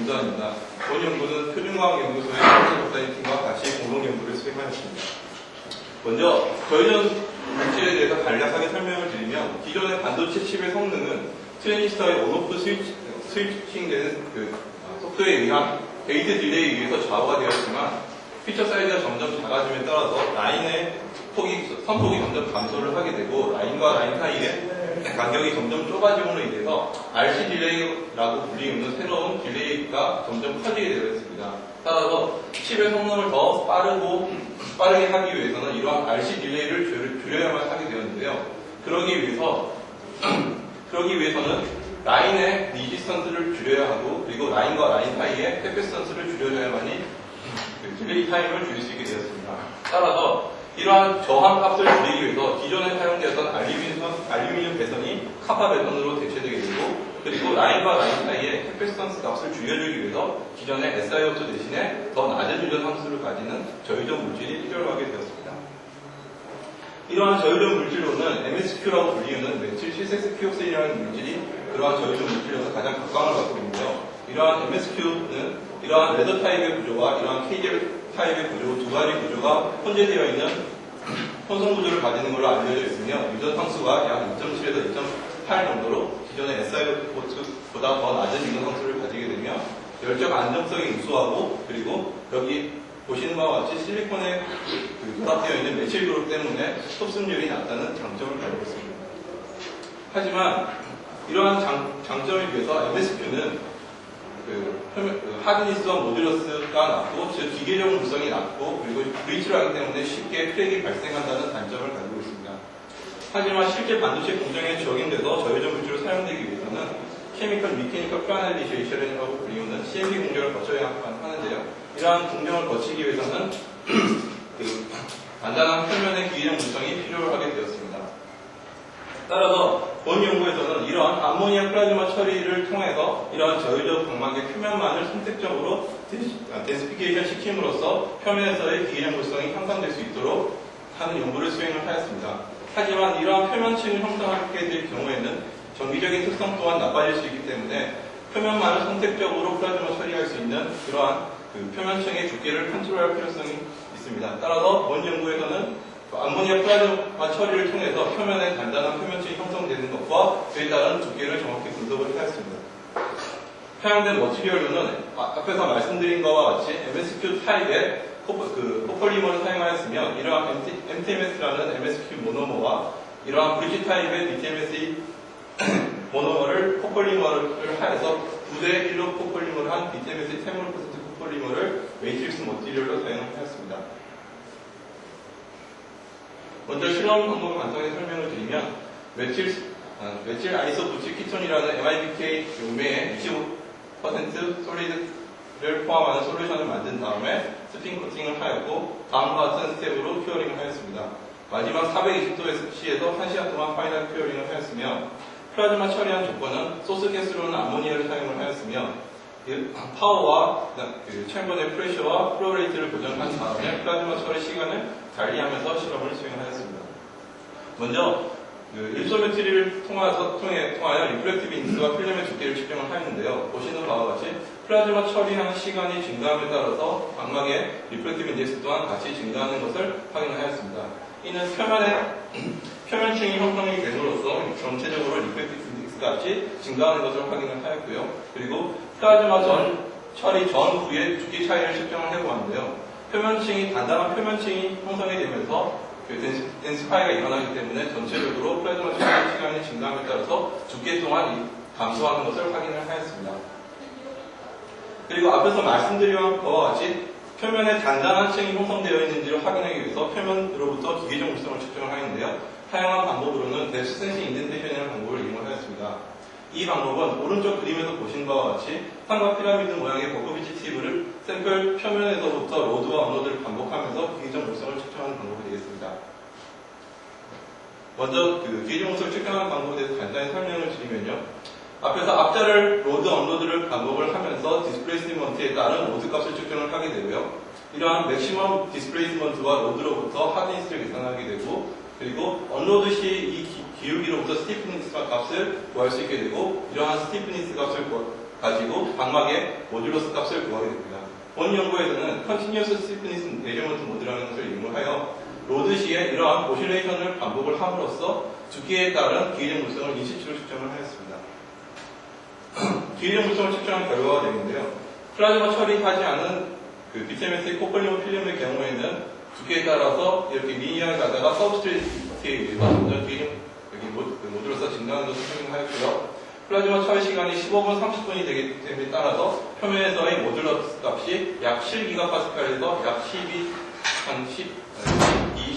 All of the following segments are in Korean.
김도환입니다. 본 연구는 표준과학연구소의 한국단위팀과 같이 공동연구를 수행하였습니다. 먼저 저희전 물질에 대해서 간략하게 설명을 드리면 기존의 반도체 칩의 성능은 트랜지스터의 온오프 스위칭되는 속도에 의한 게이트 딜레이에 의해서 좌우가 되었지만 피처 사이즈가 점점 작아짐에 따라서 라인의 선폭이 점점 감소를 하게 되고 라인과 라인 사이의 간격이 점점 좁아짐으로 인해서 RC 딜레이라고 불리우는 새로운 딜레이가 점점 커지게 되었습니다. 따라서 칩의 성능을 더 빠르게 하기 위해서는 이러한 RC 딜레이를 줄여야만 하게 되었는데요. 그러기 위해서는 라인의 리지스턴스를 줄여야 하고 그리고 라인과 라인 사이의 캐패시턴스를 줄여야만이 딜레이 타임을 줄일 수 있게 되었습니다. 따라서 이러한 저항 값을 줄이기 위해서 기존에 사용되었던 알루미늄 배선이 카파 배선으로 대체되게 되고 그리고 라인과 라인 사이의 캐패시턴스 값을 줄여주기 위해서 기존의 SiO2 대신에 더 낮은 유전 함수를 가지는 저유전 물질이 필요하게 되었습니다. 이러한 저유전 물질로는 MSQ라고 불리우는 메틸 7세스키옥세이라는 물질이 그러한 저유전 물질로서 가장 각광을 받고 있는데요. 이러한 MSQ는 이러한 레더 타입의 구조와 이러한 KZ 타입의 구조 두 가지 구조가 혼재되어 있는 혼성 구조를 가지는 걸로 알려져 있으며 유전 상수가 약 2.7에서 2.8 정도로 기존의 SiO2보다 더 낮은 유전 상수를 가지게 되며 열적 안정성이 우수하고 그리고 여기 보시는 바와 같이 실리콘에 결합되어 있는 메칠 그룹 때문에 흡습률이 낮다는 장점을 가지고 있습니다. 하지만 이러한 장점에 비해서 MSQ는 하드니스와 모듈러스가 낮고 즉 기계적 물성이 낮고 그리고 브리치를 하기 때문에 쉽게 크랙이 발생한다는 단점을 가지고 있습니다. 하지만 실제 반도체 공정에 적용돼서 저유전 물질로 사용되기 위해서는 케미컬 미케니컬 프라이머리제이션이라고 불리우는 CMP 공정을 거쳐야 하는데요. 이러한 공정을 거치기 위해서는 간단한 표면의 기계적 물성이 필요하게 되었습니다. 따라서 본 연구에서는 이러한 암모니아 플라즈마 처리를 통해서 이러한 저유전 방막의 표면만을 선택적으로 데시피케이션 시킴으로써 표면에서의 기계적 물성이 향상될 수 있도록 하는 연구를 수행을 하였습니다. 하지만 이러한 표면층을 형성하게 될 경우에는 정기적인 특성 또한 나빠질 수 있기 때문에 표면만을 선택적으로 플라즈마 처리할 수 있는 그러한 표면층의 두께를 컨트롤할 필요성이 있습니다. 따라서 본 연구에서는 암모니아 플라즈마 처리를 통해서 표면에 단단한 표면층이 형성되는 것과 그에 따른 두께를 정확히 분석을 하였습니다. 사용된 머티리얼로는 앞에서 말씀드린 것과 같이 MSQ 타입의 코폴리머를 사용하였으며 이러한 MTMS라는 MSQ 모노머와 이러한 브리지 타입의 BTMS 모노머를 코폴리머를 하여서 9대 1로 코폴리머를 한 BTMS 10% 코폴리머를 매트릭스 머티리얼로 사용하였습니다. 먼저 실험 방법을 간단히 설명을 드리면 메틸 아이소부치 키톤이라는 MIBK 용매의 25% 솔리드를 포함하는 솔루션을 만든 다음에 스핀 코팅을 하였고 다음과 같은 스텝으로 큐어링을 하였습니다. 마지막 420도C에서 1시간 동안 파이널 큐어링을 하였으며 플라즈마 처리한 조건은 소스 가스로는 암모니아를 사용을 하였으며 파워와 챔버 내 프레셔와 플로우 레이트를 보정한 다음에 플라즈마 처리 시간을 달리하면서 실험을 수행하였습니다. 먼저 일소메트리를 통하여 리프렉티브 인스와 필름의 두께를 측정을 하였는데요. 보시는 바와 같이 플라즈마 처리하는 시간이 증가함에 따라서 망막의 리프렉티브 인덱스 또한 같이 증가하는 것을 확인하였습니다. 이는 표면층이 형성이 됨으로써 전체적으로 리프렉티브 인덱스 값이 증가하는 것을 확인을 하였고요. 그리고 플라즈마 처리 전후의 두께 차이를 측정을 해보았는데요. 단단한 표면층이 형성이 되면서 덴스파이가 일어나기 때문에 전체적으로 플라즈마 처리 시간이 증가함에 따라서 두께 또한 감소하는 것을 확인을 하였습니다. 그리고 앞에서 말씀드린 것과 같이 표면에 단단한 층이 형성되어 있는지를 확인하기 위해서 표면으로부터 기계적 물성을 측정을 하였는데요. 사용한 방법으로는 뎁스 센싱 인덴테이션이라는 방법을 이용하였습니다. 이 방법은 오른쪽 그림에서 보신 바와 같이 삼각 피라미드 모양의 버커비치 팁을 샘플 표면에서부터 로드와 언로드를 반복하면서 기계적 물성을 측정하는 방법이 되겠습니다. 먼저 기계적 물성을 측정하는 방법에 대해서 간단히 설명을 드리면요. 앞에서 앞자를 로드, 언로드를 반복을 하면서 디스플레이스먼트에 따른 로드 값을 측정을 하게 되고요. 이러한 맥시멈 디스플레이스먼트와 로드로부터 하드니스를 계산하게 되고 그리고 언로드 시 이 기울기로부터 스티프니스 값을 구할 수 있게 되고 이러한 스티프니스 값을 가지고 각막의 모듈러스 값을 구하게 됩니다. 본 연구에서는 Continuous Stiffness Measurement 모드라는 것을 이용을 하여 로드 시에 이러한 오실레이션을 반복을 함으로써 두께에 따른 기회적 물성을 인시치로 측정을 하였습니다. 기회적 물성을 측정한 결과가 되는데요. 플라즈마 처리하지 않은 그 BTMS의 코폴리머 필름의 경우에는 두께에 따라서 이렇게 미니하게 가다가 서브스트레이트에 의해서 점점 기회적 모듈러스가 증가하는 것을 확인하였고요. 플라즈마 처리 시간이 15분, 30분이 되기 때문에 따라서 표면에서의 모듈러스 값이 약 7GPa에서 약 12, 한 10,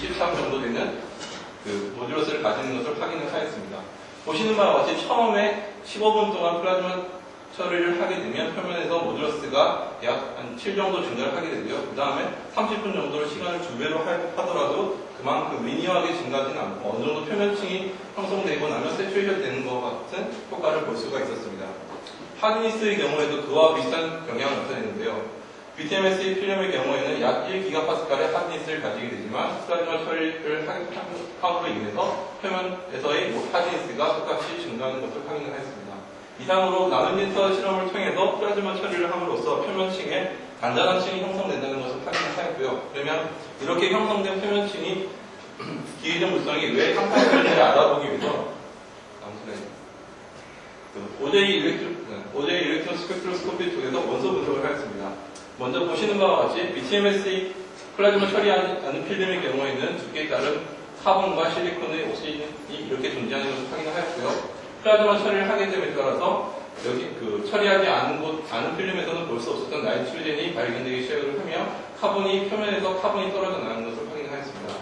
13 정도 되는 그 모듈러스를 가지는 것을 확인을 하였습니다. 보시는 바와 같이 처음에 15분 동안 플라즈마 처리를 하게 되면 표면에서 모듈러스가 약 한 7 정도 증가를 하게 되고요. 그 다음에 30분 정도로 시간을 2배로 하더라도 그만큼 리니어하게 증가하지는 않고 어느 정도 표면층이 형성되고 나면 세츄레이션 되는 것 같은 효과를 볼 수가 있었습니다. 하드니스의 경우에도 그와 비슷한 경향을 나타내는데요. BTMS 필름의 경우에는 약 1GPa의 하드니스를 가지게 되지만 플라즈마 처리를 함으로 인해서 표면에서의 하드니스가 똑같이 증가하는 것을 확인을 했습니다. 이상으로 나노미터 실험을 통해서 플라즈마 처리를 함으로써 표면층에 단단한 층이 형성된다는 것을 확인을 하였고요. 그러면 이렇게 형성된 표면층이 기회적 물성이 왜 향상되는지 알아보기 위해서 OJ 일렉트론 스펙트로스코피 쪽에서 원소 분석을 하였습니다. 먼저 보시는 바와 같이 BTMS 플라즈마 처리하지 않은 필름의 경우에는 두께에 따른 카본과 실리콘의 옥시전이 이렇게 존재하는 것을 확인하였고요. 플라즈마 처리를 하게 됨에 따라서 여기 그 처리하지 않은 필름에서는 볼 수 없었던 나이트로젠이 발견되기 시작을 하며 카본이 표면에서 카본이 떨어져 나가는 것을 확인하였습니다.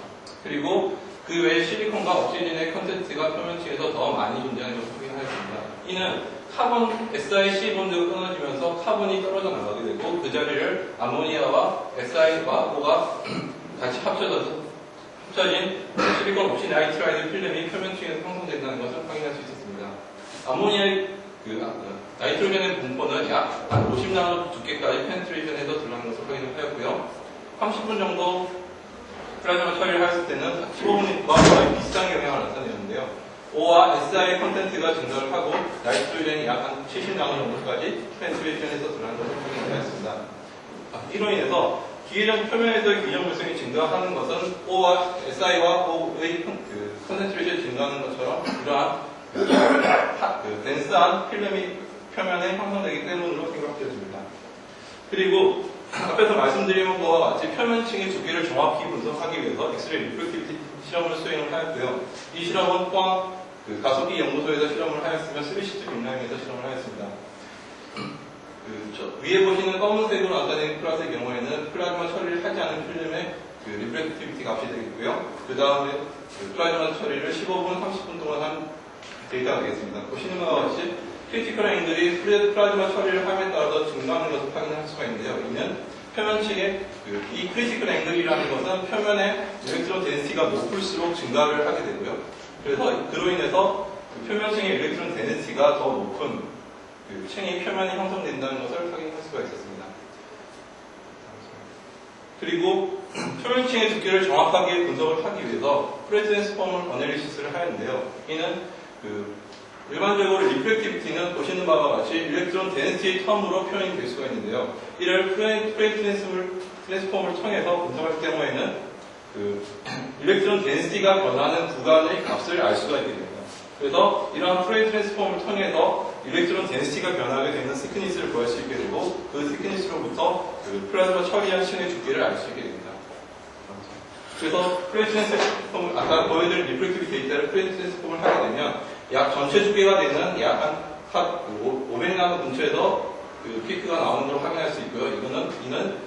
그리고 그 외에 실리콘과 옥시전의 컨텐츠가 표면층에서 더 많이 존재하는 것을 확인하였습니다. 이는 카본 SiC 본드가 끊어지면서 카본이 떨어져 나가게 되고 그 자리를 아모니아와 Si와 O가 같이 합쳐진 실리콘 옥시 나이트라이드 필름이 표면층에서 형성된다는 것을 확인할 수 있었습니다. 아모니아의 나이트로젠의 분포는 약 50나노 두께까지 페네트레이션해서 들어가는 것을 확인을 하였고요. 30분 정도 플라즈마 처리를 하였을 때는 15분과 거의 비슷한 경향을 나타내는데요. O와 Si의 컨텐츠가 증가를 하고 나이트로젠이 약 한 70나노 정도까지 페네트레이션해서 들어가는 것을 확인을 하였습니다. 이로 인해서 기회적 표면에서의 기회적 물성이 증가하는 것은 O와 Si와 O의 컨센트레이션이 증가하는 것처럼 이러한 덴스한 필름이 표면에 형성되기 때문으로 생각되어집니다. 그리고 앞에서 말씀드린 것과 같이 표면층의 두께를 정확히 분석하기 위해서 엑스레이 리프렉티비티 실험을 수행을 하였고요. 이 실험은 포항 가속기 연구소에서 실험을 하였으며 3시트 빅라임에서 실험을 하였습니다. 위에 보시는 검은색으로 나타낸 플라스의 경우에는 플라즈마 처리를 하지 않은 필름의 리프렉티비티 값이 되겠고요. 그 다음에 플라즈마 처리를 15분, 30분 동안 한 데이터가 되겠습니다. 보시는 바와 같이 크리티컬 앵글이 플라즈마 처리를 함에 따라서 증가하는 것을 확인할 수가 있는데요. 이는 표면층의 이 크리티컬 앵글이라는 것은 표면의 일렉트론 덴시티가 높을수록 증가를 하게 되고요. 그래서 그로 인해서 표면층의 일렉트론 덴시티가 더 높은 층이 표면이 형성된다는 것을 확인할 수가 있었습니다. 그리고 표면층의 두께를 정확하게 분석을 하기 위해서 프레트랜스폼을 어널리시스를 하였는데요. 이는 일반적으로 리프렉티비티는 보시는 바와 같이 일렉트론 데ን시티 텀으로 표현이 될 수가 있는데요. 이를 트랜스폼을 통해서 분석할 경우에는 일렉트론 데ን시티가 변하는 구간의 값을 알 수가 있게 됩니다. 그래서 이러한 트랜스폼을 통해서 일렉트론 데ን시티가 변하게 되는 시크니스를 구할 수 있게 되고 그 시크니스로부터 플라즈마 처리한 층의 두께를 알 수 있게 됩니다. 그래서 트랜스폼을 아까 보여드린 리프렉티비티 데이터를 트랜스폼을 하게 되면 약 전체 두께가 되는 약 한 500나노 근처에서 피크가 나오는 걸 확인할 수 있고요. 이는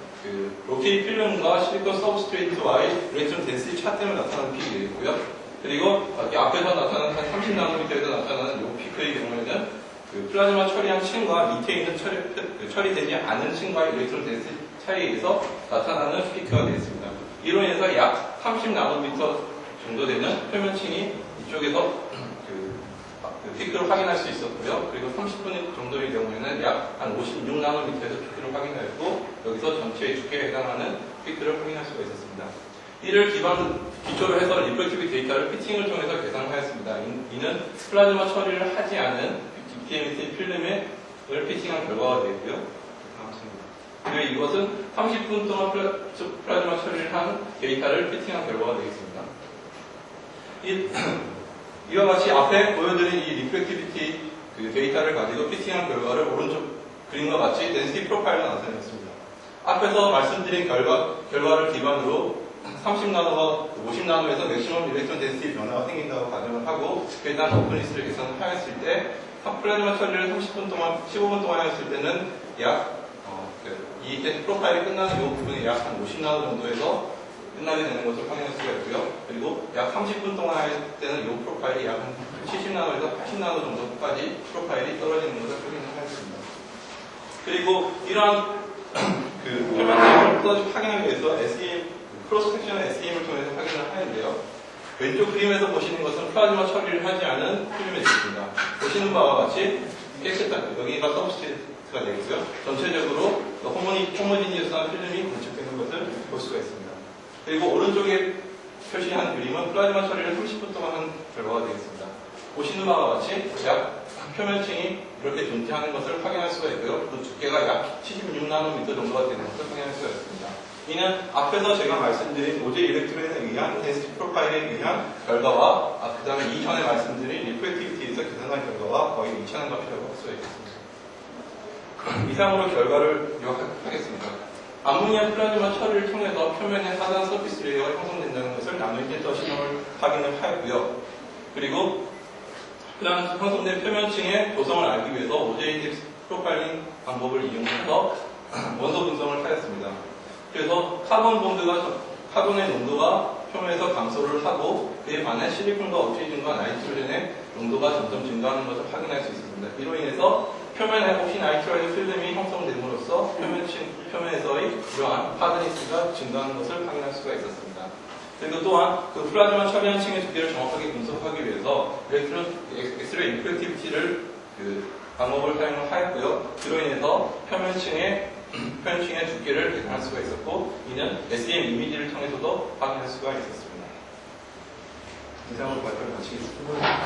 로케이 필름과 실리콘 서브스트레이트와의 일렉트론 덴시티 차 때문에 나타나는 픽이 되겠고요. 그리고 앞에서 나타나는 한 30나노미터에서 나타나는 이 피크의 경우에는 플라즈마 처리한 층과 밑에 있는 처리되지 않은 층과의 일렉트론 덴시티 차이에 의해서 나타나는 피크가 되겠습니다. 이로 인해서 약 30나노미터 정도 되는 표면층이 이쪽에서 피크를 확인할 수 있었고요. 그리고 30분 정도의 경우에는 약 한 56나노미터에서 피크를 확인하였고 여기서 전체의 두께에 해당하는 피크를 확인할 수가 있었습니다. 이를 기초로 해서 리프렉티브 데이터를 피팅을 통해서 계산하였습니다. 이는 플라즈마 처리를 하지 않은 BTMS 필름의 피팅한 결과가 되고요. 그리고 이것은 30분 동안 플라즈마 처리를 한 데이터를 피팅한 결과가 되겠습니다. 이와 같이 앞에 보여드린 이 리플렉티비티 데이터를 가지고 피팅한 결과를 오른쪽 그림과 같이 덴시티 프로파일로 나타냈습니다. 앞에서 말씀드린 결과를 기반으로 30나노가 50나노에서 맥시멈 일렉트론 덴시티 변화가 생긴다고 가정을 하고 일단 오픈리스트를 계산하였을 때 플라즈마 처리를 30분 동안, 15분 동안 하였을 때는 이 프로파일이 끝나는 이 부분이 약 한 50나노 정도에서 끝나게 되는 것을 확인할 수가 있고요. 그리고 약 30분 동안 할 때는 이 프로파일이 약 한 70나노에서 80나노 정도까지 프로파일이 떨어지는 것을 확인하였습니다. 그리고 이러한 표면을 확인하기 위해서 SEM, 크로스 섹션 SEM을 통해서 확인을 하는데요. 왼쪽 그림에서 보시는 것은 플라즈마 처리를 하지 않은 필름의 질입니다. 보시는 바와 같이 깨끗한, 여기가 서브스트레이트가 되고요. 전체적으로 호모지니어스한 필름이 건축되는 것을 볼 수가 있습니다. 그리고 오른쪽에 표시한 그림은 플라즈마 처리를 30분 동안 한 결과가 되겠습니다. 보시는 바와 같이 약 표면층이 이렇게 존재하는 것을 확인할 수가 있고요. 그 두께가 약 76나노미터 정도가 되는 것을 확인할 수가 있습니다. 이는 앞에서 제가 말씀드린 오제 일렉트론에 의한 덴시티 프로파일에 의한 결과와 그 다음에 이전에 말씀드린 리프렉티비티에서 계산한 결과와 거의 일치하는 값이라고 할 수가 있겠습니다. 이상으로 결과를 요약하겠습니다. 암모니아 플라즈마 처리를 통해서 표면의 하단 서피스 레이어가 형성된다는 것을 나노인젠터 시험을 확인을 하였고요. 그리고 형성된 표면층의 조성을 알기 위해서 OJ 프로파일링 방법을 이용해서 원소 분석을 하였습니다. 그래서 카본의 농도가 표면에서 감소를 하고 그에 반해 실리콘과 옥시즌과 나이트로젠의 농도가 점점 증가하는 것을 확인할 수 있습니다. 이로 인해서 표면에 오키나이트라이드 필름이 형성됨으로써 표면에서의 이러한 하드니스가 증가하는 것을 확인할 수가 있었습니다. 그리고 또한 그 플라즈마 처리한 층의 두께를 정확하게 분석하기 위해서 엑스레이 리플렉티비티를 방법을 사용을 하였고요. 그로 인해서 표면층의 두께를 계산할 수가 있었고, 이는 SEM 이미지를 통해서도 확인할 수가 있었습니다. 이상으로 발표를 마치겠습니다.